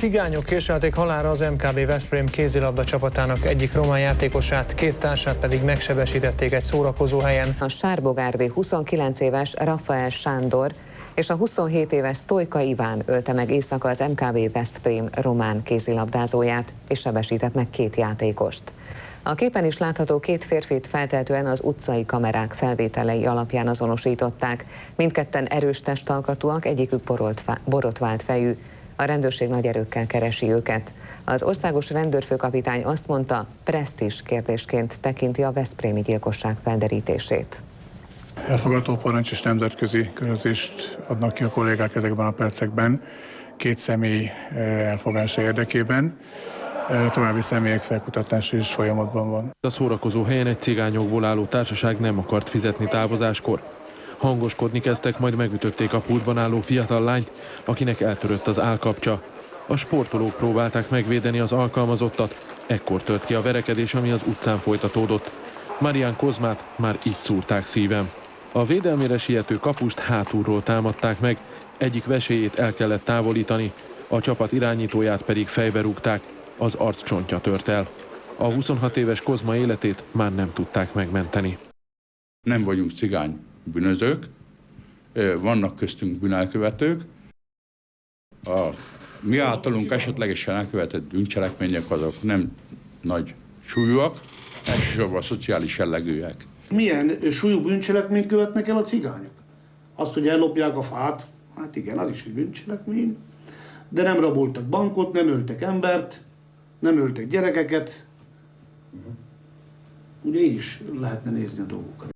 Cigányok késlelték halálra az MKB Veszprém kézilabda csapatának egyik román játékosát, két társát pedig megsebesítették egy szórakozó helyen. A sárbogárdi 29 éves Rafael Sándor és a 27 éves Tojka Iván ölte meg éjszaka az MKB Veszprém román kézilabdázóját, és sebesített meg két játékost. A képen is látható két férfit feltehetően az utcai kamerák felvételei alapján azonosították. Mindketten erős testalkatúak, egyikük borotvált fejű. A rendőrség nagy erőkkel keresi őket. Az országos rendőrfőkapitány azt mondta, presztízs kérdésként tekinti a veszprémi gyilkosság felderítését. Elfogadó parancs és nemzetközi körözést adnak ki a kollégák ezekben a percekben két személy elfogása érdekében. További személyek felkutatása is folyamatban van. A szórakozó helyen egy cigányokból álló társaság nem akart fizetni távozáskor. Hangoskodni kezdtek, majd megütötték a pultban álló fiatal lányt, akinek eltörött az állkapcsa. A sportolók próbálták megvédeni az alkalmazottat, ekkor tört ki a verekedés, ami az utcán folytatódott. Marián Kozmát már így szúrták szívem. A védelmére siető kapust hátulról támadták meg, egyik vesélyét el kellett távolítani, a csapat irányítóját pedig fejbe rúgták, az arccsontja tört el. A 26 éves Kozma életét már nem tudták megmenteni. Nem vagyunk cigány bűnözők, vannak köztünk bűnelkövetők. A mi általunk esetlegesen elkövetett bűncselekmények azok nem nagy súlyúak, elsősorban a szociális jellegűek. Milyen súlyú bűncselekményt követnek el a cigányok? Azt, hogy ellopják a fát, hát igen, az is egy bűncselekmény, de nem raboltak bankot, nem öltek embert, nem öltek gyerekeket. Ugye így is lehetne nézni a dolgokat.